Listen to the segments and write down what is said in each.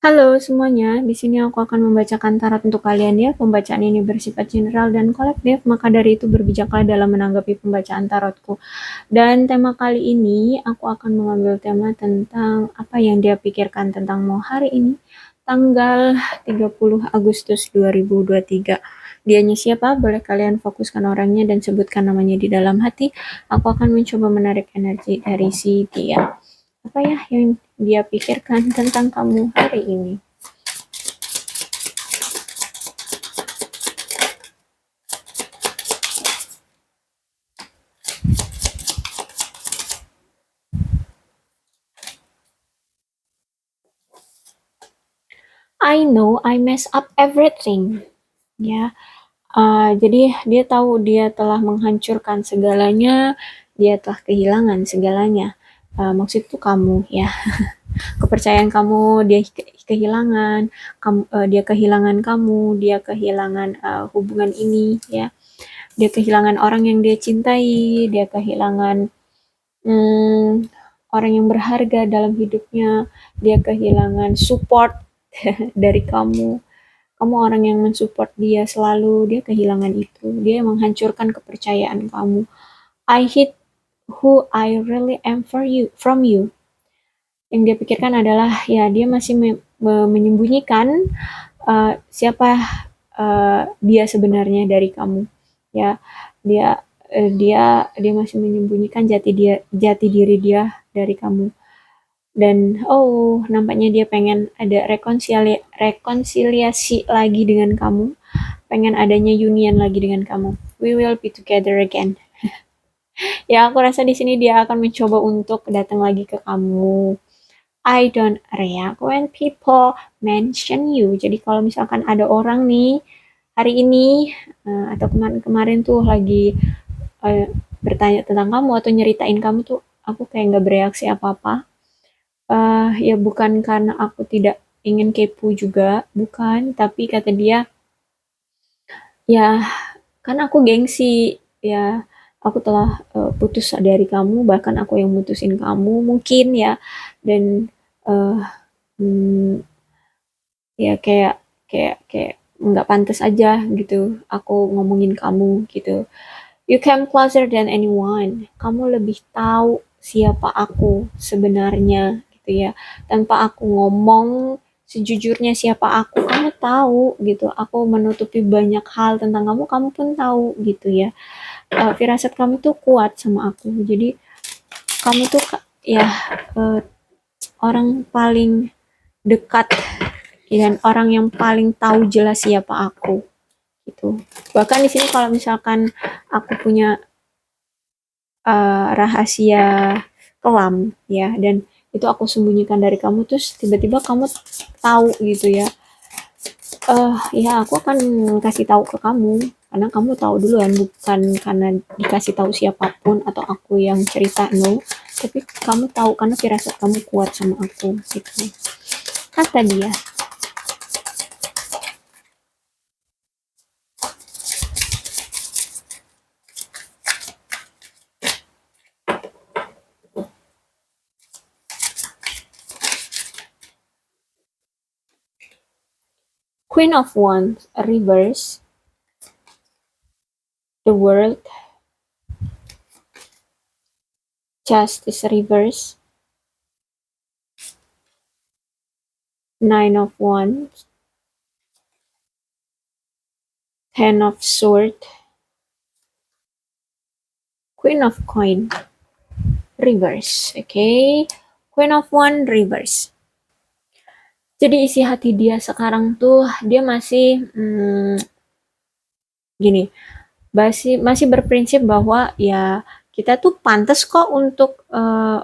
Halo semuanya, di sini aku akan membacakan tarot untuk kalian ya. Pembacaan ini bersifat general dan kolektif, maka dari itu berbijaklah dalam menanggapi pembacaan tarotku. Dan tema kali ini, aku akan mengambil tema tentang apa yang dia pikirkan tentangmu hari ini, tanggal 30 Agustus 2023. Dianya siapa? Boleh kalian fokuskan orangnya dan sebutkan namanya di dalam hati. Aku akan mencoba menarik energi dari si dia. Apa ya yang dia pikirkan tentang kamu hari ini? I know I mess up everything. Ya, jadi dia tahu dia telah menghancurkan segalanya, dia telah kehilangan segalanya. Maksud itu kamu ya, kepercayaan kamu dia kehilangan, dia kehilangan kamu, dia kehilangan hubungan ini ya, dia kehilangan orang yang dia cintai, dia kehilangan hmm, orang yang berharga dalam hidupnya, dia kehilangan support dari kamu. Kamu orang yang mensupport dia selalu, dia kehilangan itu. Dia menghancurkan kepercayaan kamu. I hate who I really am for you, from you. Yang dia pikirkan adalah ya dia masih menyembunyikan siapa dia sebenarnya dari kamu. Ya, dia dia masih menyembunyikan jati diri dia dari kamu. Dan nampaknya dia pengen ada rekonsiliasi lagi dengan kamu, pengen adanya union lagi dengan kamu. We will be together again. Ya, aku rasa di sini dia akan mencoba untuk datang lagi ke kamu. I don't react when people mention you. Jadi kalau misalkan ada orang nih hari ini atau kemarin-kemarin tuh lagi uh, bertanya tentang kamu atau nyeritain kamu tuh, aku kayak nggak bereaksi apa-apa. Ya bukan karena aku tidak ingin kepo juga, bukan. Tapi kata dia, ya kan aku gengsi, ya aku telah putus dari kamu, bahkan aku yang mutusin kamu mungkin ya. Dan eh, hmm, ya kayak kayak kayak nggak pantas aja gitu aku ngomongin kamu gitu. You came closer than anyone. Kamu lebih tahu siapa aku sebenarnya gitu ya. Tanpa aku ngomong sejujurnya siapa aku, kamu tahu gitu. Aku menutupi banyak hal tentang kamu, kamu pun tahu gitu ya. Firasat kamu tuh kuat sama aku. Jadi kamu tuh ya uh, orang paling dekat dan orang yang paling tahu jelas siapa aku gitu. Bahkan di sini kalau misalkan aku punya rahasia kelam ya, dan itu aku sembunyikan dari kamu, terus tiba-tiba kamu tahu gitu ya, ya aku akan kasih tahu ke kamu karena kamu tahu duluan, bukan karena dikasih tahu siapapun atau aku yang cerita, no, tapi kamu tahu karena firasat kamu kuat sama aku gitu, kata dia. Queen of Wands reverse, the World, Justice reverse, Nine of Wands, Ten of Swords, Queen of Coin reverse. Oke, okay? Queen of Wands reverse. Jadi isi hati dia sekarang tuh dia masih gini, masih berprinsip bahwa ya kita tuh pantas kok untuk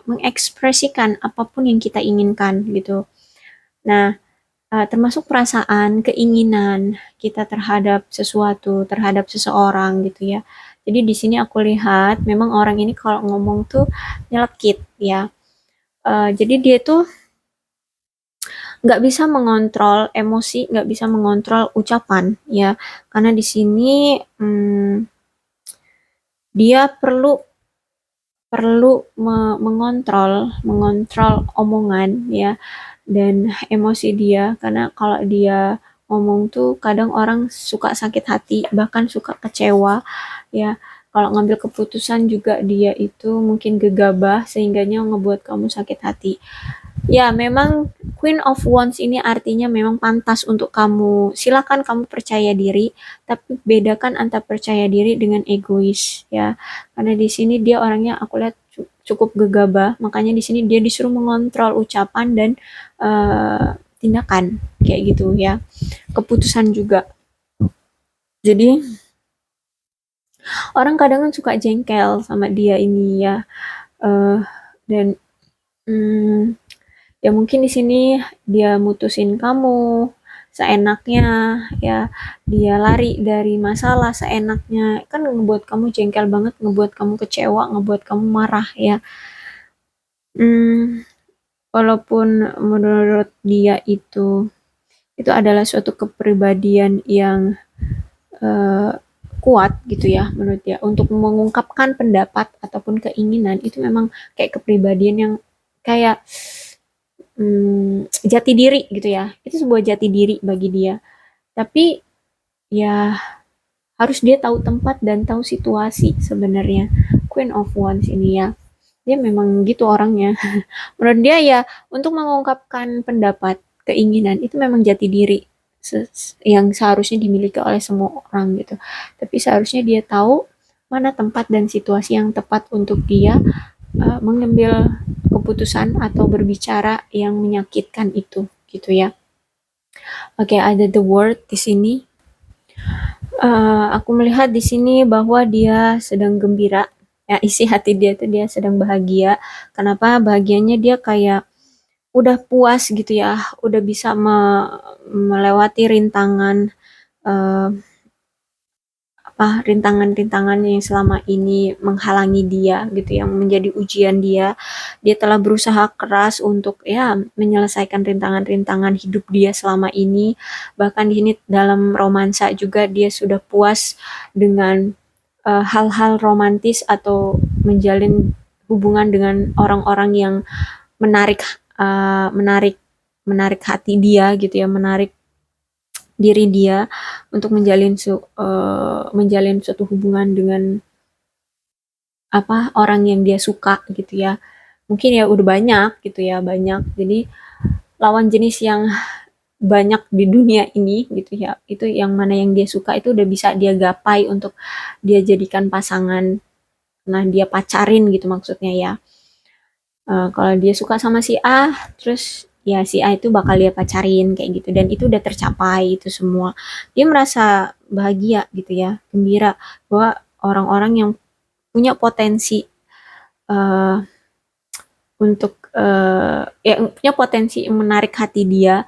mengekspresikan apapun yang kita inginkan gitu. Nah, termasuk perasaan, keinginan kita terhadap sesuatu, terhadap seseorang gitu ya. Jadi di sini aku lihat memang orang ini kalau ngomong tuh nyelekit ya. Jadi dia tuh nggak bisa mengontrol emosi, nggak bisa mengontrol ucapan ya. Karena di sini dia perlu perlu mengontrol omongan ya, dan emosi dia, karena kalau dia ngomong tuh kadang orang suka sakit hati, bahkan suka kecewa ya. Kalau ngambil keputusan juga dia itu mungkin gegabah sehingganya ngebuat kamu sakit hati. Ya, memang Queen of Wands ini artinya memang pantas untuk kamu. Silakan kamu percaya diri, tapi bedakan antara percaya diri dengan egois ya. Karena di sini dia orangnya aku lihat cukup gegabah, makanya di sini dia disuruh mengontrol ucapan dan tindakan kayak gitu ya. Keputusan juga. Jadi orang kadang kan suka jengkel sama dia ini ya. eh dan hmm, ya mungkin di sini dia mutusin kamu seenaknya ya, dia lari dari masalah seenaknya, kan ngebuat kamu jengkel banget, ngebuat kamu kecewa, ngebuat kamu marah ya. Hmm, walaupun menurut dia itu adalah suatu kepribadian yang eh, kuat gitu ya menurut dia untuk mengungkapkan pendapat ataupun keinginan, itu memang kayak kepribadian yang kayak jati diri gitu ya. Itu sebuah jati diri bagi dia. Tapi ya harus dia tahu tempat dan tahu situasi sebenarnya. Queen of Wands ini ya. Dia memang gitu orangnya. Menurut dia ya untuk mengungkapkan pendapat, keinginan itu memang jati diri yang seharusnya dimiliki oleh semua orang gitu. Tapi seharusnya dia tahu mana tempat dan situasi yang tepat untuk dia mengambil keputusan atau berbicara yang menyakitkan itu gitu ya. Oke, ada the word di sini. Aku melihat di sini bahwa dia sedang gembira. Ya, isi hati dia itu dia sedang bahagia. Kenapa? Bahagianya dia kayak udah puas gitu ya, udah bisa melewati rintangan eh, rintangan-rintangannya yang selama ini menghalangi dia gitu, yang menjadi ujian dia. Dia telah berusaha keras untuk ya menyelesaikan rintangan-rintangan hidup dia selama ini. Bahkan di sini dalam romansa juga dia sudah puas dengan hal-hal romantis atau menjalin hubungan dengan orang-orang yang menarik menarik menarik hati dia gitu ya, menarik diri dia untuk menjalin suatu hubungan dengan orang yang dia suka gitu ya. Mungkin ya udah banyak gitu ya, banyak. Jadi lawan jenis yang banyak di dunia ini gitu ya, itu yang mana yang dia suka itu udah bisa dia gapai untuk dia jadikan pasangan. Nah, dia pacarin gitu maksudnya ya. Kalau dia suka sama si A, terus ya si A itu bakal dia pacarin kayak gitu, dan itu udah tercapai itu semua. Dia merasa bahagia gitu ya, gembira bahwa orang-orang yang punya potensi uh, untuk ya punya potensi menarik hati dia,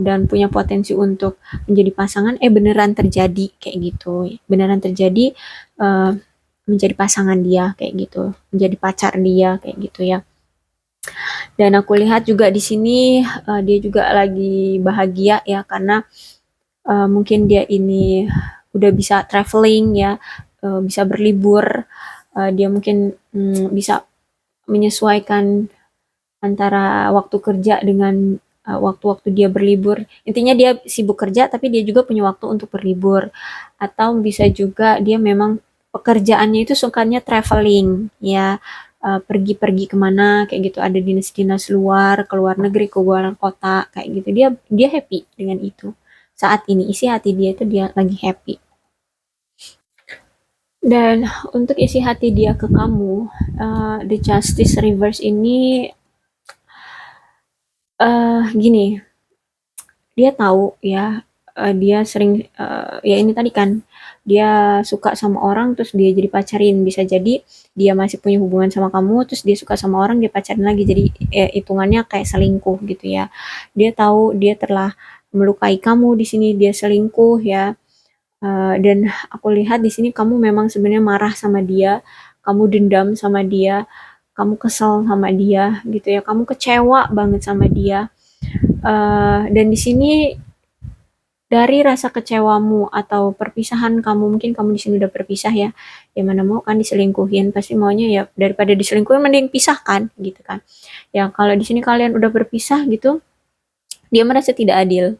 dan punya potensi untuk menjadi pasangan beneran terjadi kayak gitu. Beneran terjadi uh, menjadi pasangan dia kayak gitu, menjadi pacar dia kayak gitu ya. Dan aku lihat juga di sini dia juga lagi bahagia ya, karena mungkin dia ini udah bisa traveling ya, bisa berlibur, dia mungkin bisa menyesuaikan antara waktu kerja dengan waktu-waktu dia berlibur. Intinya dia sibuk kerja tapi dia juga punya waktu untuk berlibur. Atau bisa juga dia memang pekerjaannya itu sukanya traveling ya, pergi-pergi kemana kayak gitu, ada dinas-dinas luar, ke luar negeri, ke luar kota kayak gitu. Dia happy dengan itu. Saat ini isi hati dia itu dia lagi happy. Dan untuk isi hati dia ke kamu, The Justice Reverse ini gini, dia tahu ya, dia sering ya ini tadi kan, dia suka sama orang terus dia jadi pacarin, bisa jadi dia masih punya hubungan sama kamu terus dia suka sama orang dia pacarin lagi, jadi hitungannya kayak selingkuh gitu ya. Dia tahu dia telah melukai kamu di sini, dia selingkuh ya. Dan aku lihat di sini kamu memang sebenarnya marah sama dia, kamu dendam sama dia, kamu kesel sama dia gitu ya, kamu kecewa banget sama dia. Dan di sini dari rasa kecewamu atau perpisahan kamu, mungkin kamu di sini udah berpisah ya, ya mana mau kan diselingkuhin, pasti maunya ya daripada diselingkuhin mending pisah kan gitu kan. Ya kalau di sini kalian udah berpisah gitu, Dia merasa tidak adil.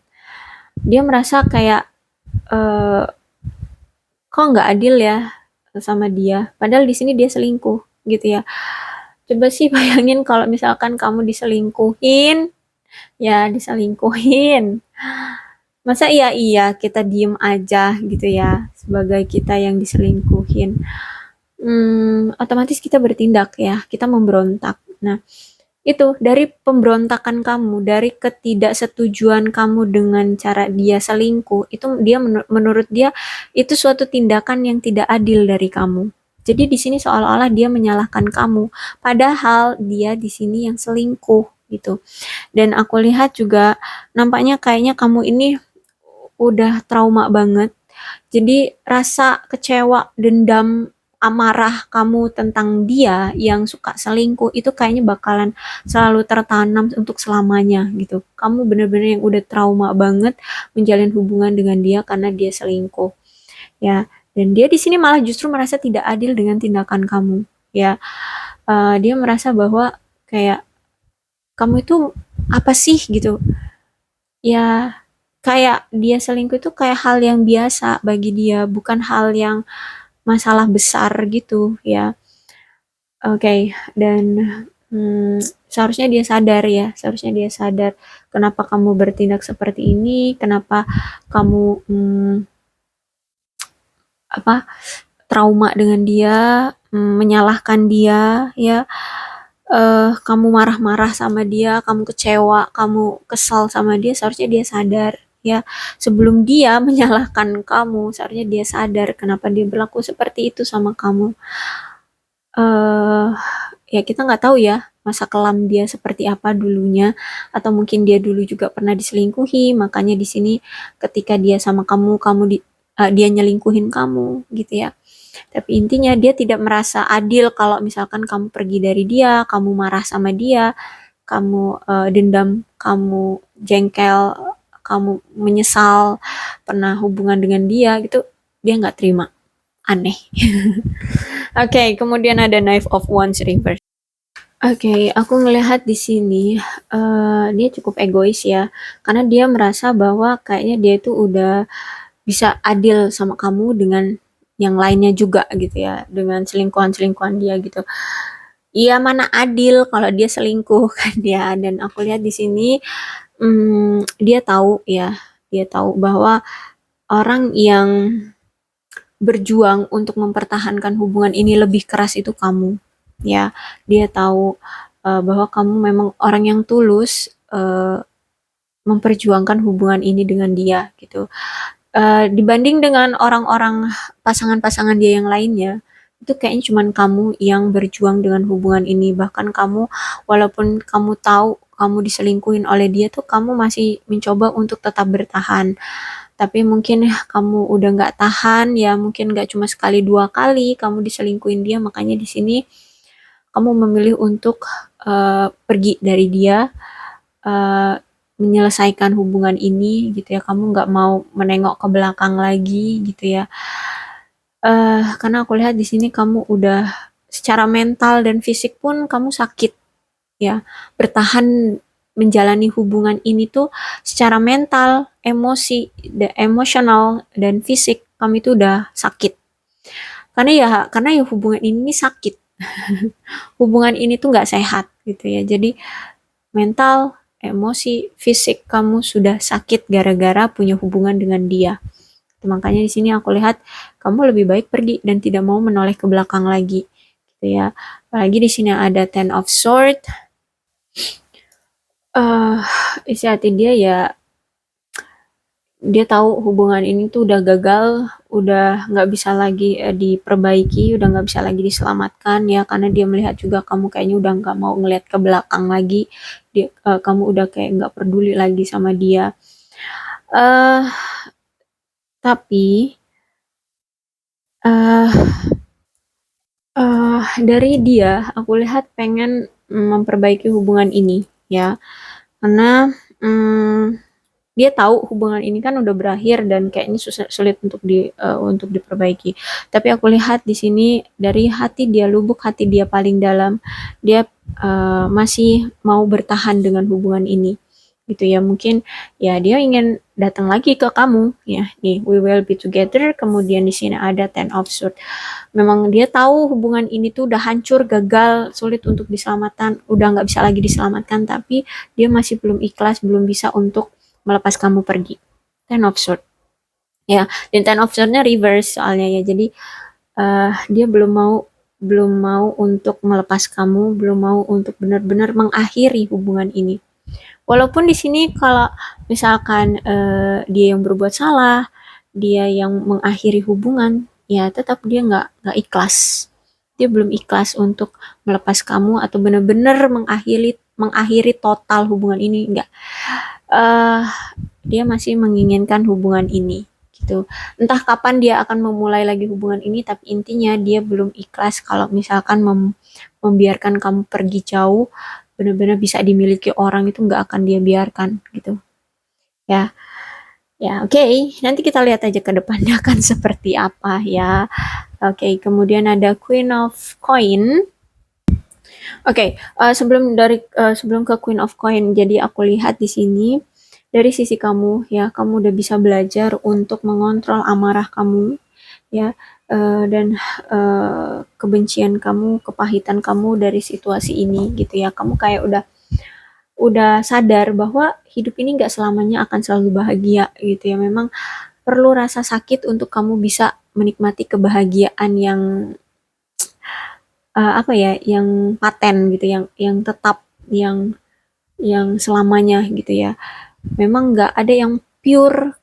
Dia merasa kayak eh, kok nggak adil ya sama dia. Padahal di sini dia selingkuh gitu ya. Coba sih bayangin kalau misalkan kamu diselingkuhin, ya diselingkuhin. Masa iya kita diem aja gitu ya sebagai kita yang diselingkuhin. Otomatis kita bertindak ya, kita memberontak. Nah, itu dari pemberontakan kamu, dari ketidaksetujuan kamu dengan cara dia selingkuh, itu dia menurut dia itu suatu tindakan yang tidak adil dari kamu. Jadi di sini seolah-olah dia menyalahkan kamu, padahal dia di sini yang selingkuh gitu. Dan aku lihat juga nampaknya kayaknya kamu ini udah trauma banget. Jadi rasa kecewa, dendam, amarah kamu tentang dia yang suka selingkuh itu kayaknya bakalan selalu tertanam untuk selamanya gitu. Kamu bener-bener yang udah trauma banget menjalin hubungan dengan dia karena dia selingkuh. Ya, dan dia di sini malah justru merasa tidak adil dengan tindakan kamu. Ya, dia merasa bahwa kayak kamu itu apa sih gitu. Ya, kayak dia selingkuh itu kayak hal yang biasa bagi dia, bukan hal yang masalah besar gitu ya. Oke, dan hmm, seharusnya dia sadar ya, seharusnya dia sadar kenapa kamu bertindak seperti ini, kenapa kamu apa trauma dengan dia, menyalahkan dia ya. Kamu marah-marah sama dia, kamu kecewa, kamu kesal sama dia, seharusnya dia sadar ya. Sebelum dia menyalahkan kamu, seharusnya dia sadar kenapa dia berlaku seperti itu sama kamu. eh Ya kita nggak tahu ya masa kelam dia seperti apa dulunya, atau mungkin dia dulu juga pernah diselingkuhi, makanya di sini ketika dia sama kamu, dia nyelingkuhin kamu gitu ya. Tapi intinya dia tidak merasa adil kalau misalkan kamu pergi dari dia, kamu marah sama dia, kamu dendam, kamu jengkel, kamu menyesal pernah hubungan dengan dia gitu, dia nggak terima. Aneh. Oke, kemudian ada Knife of Wands reverse. Oke, aku ngelihat di sini dia cukup egois ya, karena dia merasa bahwa kayaknya dia itu udah bisa adil sama kamu dengan yang lainnya juga gitu ya, dengan selingkuhan-selingkuhan dia gitu. Iya, mana adil kalau dia selingkuh kan ya. Dan aku lihat di sini dia tahu ya, dia tahu bahwa orang yang berjuang untuk mempertahankan hubungan ini lebih keras itu kamu ya. Dia tahu bahwa kamu memang orang yang tulus memperjuangkan hubungan ini dengan dia gitu. Dibanding dengan orang-orang pasangan-pasangan dia yang lainnya, itu kayaknya cuman kamu yang berjuang dengan hubungan ini. Bahkan kamu, walaupun kamu tahu kamu diselingkuhin oleh dia tuh, kamu masih mencoba untuk tetap bertahan. Tapi mungkin kamu udah nggak tahan ya, mungkin nggak cuma sekali dua kali kamu diselingkuhin dia, makanya di sini kamu memilih untuk pergi dari dia, uh, menyelesaikan hubungan ini gitu ya. Kamu nggak mau menengok ke belakang lagi gitu ya. Karena aku lihat di sini kamu udah secara mental dan fisik pun kamu sakit ya. Bertahan menjalani hubungan ini tuh secara mental, emosional dan fisik kamu itu udah sakit. Karena ya hubungan ini sakit. Hubungan ini tuh nggak sehat gitu ya. Jadi mental, emosi, fisik kamu sudah sakit gara-gara punya hubungan dengan dia. Makanya di sini aku lihat kamu lebih baik pergi dan tidak mau menoleh ke belakang lagi, gitu ya. Apalagi di sini ada Ten of Swords. Isi hati dia ya, dia tahu hubungan ini tuh udah gagal, udah nggak bisa lagi diperbaiki, udah nggak bisa lagi diselamatkan ya, karena dia melihat juga kamu kayaknya udah nggak mau ngeliat ke belakang lagi, kamu udah kayak nggak peduli lagi sama dia. uh, tapi uh, dari dia aku lihat pengen memperbaiki hubungan ini ya, karena dia tahu hubungan ini kan udah berakhir dan kayaknya sulit untuk diperbaiki. Tapi aku lihat di sini dari hati dia, lubuk hati dia paling dalam, dia masih mau bertahan dengan hubungan ini gitu ya. Mungkin ya dia ingin datang lagi ke kamu ya. Nih, we will be together, kemudian di sini ada Ten of Swords. Memang dia tahu hubungan ini tuh udah hancur, gagal, sulit untuk diselamatkan, udah nggak bisa lagi diselamatkan, tapi dia masih belum ikhlas, belum bisa untuk melepas kamu pergi. Ten of Swords ya, dan Ten of Swords-nya reverse soalnya ya. Jadi dia belum mau untuk melepas kamu, belum mau untuk benar-benar mengakhiri hubungan ini. Walaupun di sini kalau misalkan dia yang berbuat salah, dia yang mengakhiri hubungan, ya tetap dia nggak ikhlas. Dia belum ikhlas untuk melepas kamu atau benar-benar mengakhiri total hubungan ini, enggak. eh Dia masih menginginkan hubungan ini gitu. Entah kapan dia akan memulai lagi hubungan ini, tapi intinya dia belum ikhlas kalau misalkan membiarkan kamu pergi jauh, benar-benar bisa dimiliki orang itu nggak akan dia biarkan gitu. Ya, ya oke. Nanti kita lihat aja ke depannya akan seperti apa ya. Oke, kemudian ada Queen of Coin. Oke, sebelum ke Queen of Coin, jadi aku lihat di sini dari sisi kamu ya, kamu udah bisa belajar untuk mengontrol amarah kamu ya, dan kebencian kamu, kepahitan kamu dari situasi ini gitu ya. Kamu kayak udah sadar bahwa hidup ini nggak selamanya akan selalu bahagia gitu ya. Memang perlu rasa sakit untuk kamu bisa menikmati kebahagiaan yang apa ya, yang paten gitu, yang tetap, yang selamanya gitu ya. Memang nggak ada yang pure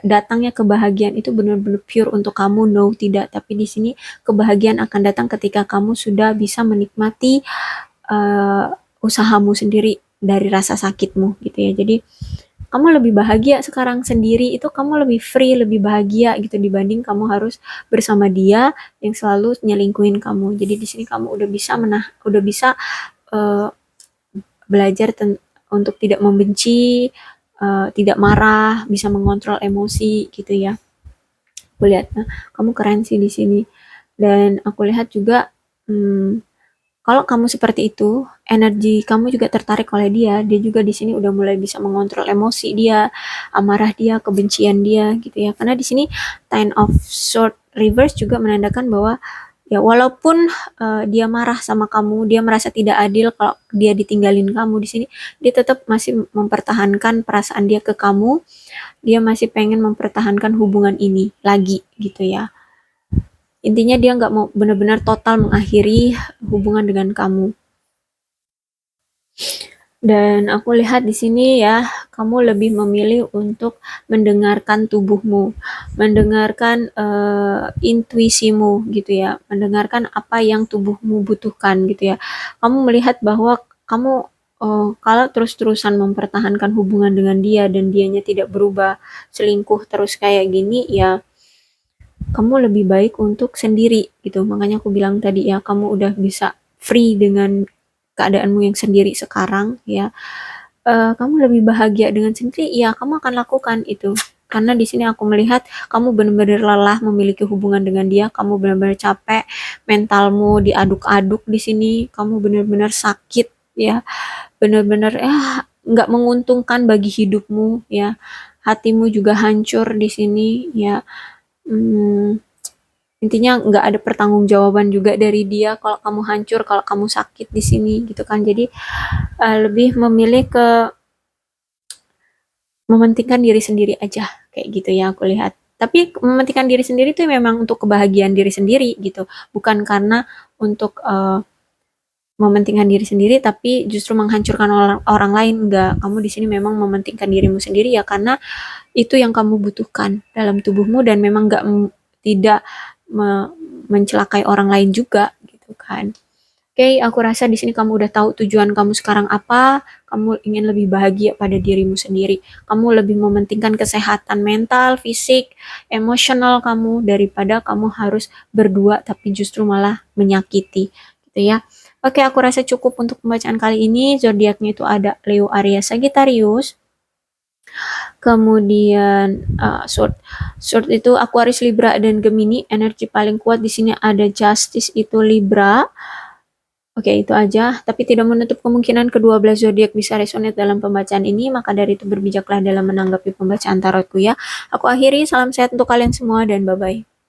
datangnya kebahagiaan itu benar-benar pure untuk kamu, no, tidak. Tapi di sini kebahagiaan akan datang ketika kamu sudah bisa menikmati uh, usahamu sendiri dari rasa sakitmu gitu ya. Jadi kamu lebih bahagia sekarang sendiri, itu kamu lebih free, lebih bahagia gitu dibanding kamu harus bersama dia yang selalu nyelingkuhin kamu. Jadi di sini kamu udah bisa uh, belajar untuk tidak membenci, tidak marah, bisa mengontrol emosi gitu ya. Aku lihat, nah, kamu keren sih di sini. Dan aku lihat juga, kalau kamu seperti itu, energi kamu juga tertarik oleh dia. Dia juga di sini udah mulai bisa mengontrol emosi dia, amarah dia, kebencian dia gitu ya. Karena di sini Ten of Swords reverse juga menandakan bahwa ya walaupun dia marah sama kamu, dia merasa tidak adil kalau dia ditinggalin kamu di sini, dia tetap masih mempertahankan perasaan dia ke kamu. Dia masih pengen mempertahankan hubungan ini lagi gitu ya. Intinya dia nggak mau benar-benar total mengakhiri hubungan dengan kamu. Dan aku lihat di sini ya, kamu lebih memilih untuk mendengarkan tubuhmu, mendengarkan intuisimu gitu ya, mendengarkan apa yang tubuhmu butuhkan gitu ya. Kamu melihat bahwa kamu kalau terus-terusan mempertahankan hubungan dengan dia dan dianya tidak berubah, selingkuh terus kayak gini ya, kamu lebih baik untuk sendiri gitu. Makanya aku bilang tadi ya, kamu udah bisa free dengan keadaanmu yang sendiri sekarang ya. Kamu lebih bahagia dengan sendiri, ya kamu akan lakukan itu. Karena di sini aku melihat kamu benar-benar lelah memiliki hubungan dengan dia, kamu benar-benar capek, mentalmu diaduk-aduk di sini, kamu benar-benar sakit ya, benar-benar nggak menguntungkan bagi hidupmu ya, hatimu juga hancur di sini ya. Hmm, Intinya nggak ada pertanggungjawaban juga dari dia kalau kamu hancur, kalau kamu sakit di sini gitu kan. Jadi lebih memilih ke mementingkan diri sendiri aja kayak gitu ya aku lihat. Tapi mementingkan diri sendiri itu memang untuk kebahagiaan diri sendiri gitu, bukan karena untuk mementingkan diri sendiri tapi justru menghancurkan orang lain. Enggak, kamu di sini memang mementingkan dirimu sendiri ya, karena itu yang kamu butuhkan dalam tubuhmu, dan memang nggak tidak mencelakai orang lain juga gitu kan. Oke, aku rasa di sini kamu udah tahu tujuan kamu sekarang apa. Kamu ingin lebih bahagia pada dirimu sendiri. Kamu lebih mementingkan kesehatan mental, fisik, emosional kamu daripada kamu harus berdua tapi justru malah menyakiti, gitu ya. Oke, aku rasa cukup untuk pembacaan kali ini. Zodiaknya itu ada Leo, Aries, Sagittarius. Kemudian Sword itu Aquarius, Libra, dan Gemini. Energi paling kuat di sini ada Justice itu Libra. Oke, itu aja. Tapi tidak menutup kemungkinan kedua belas zodiak bisa resonate dalam pembacaan ini. Maka dari itu berbijaklah dalam menanggapi pembacaan tarotku ya. Aku akhiri, salam sehat untuk kalian semua dan bye-bye.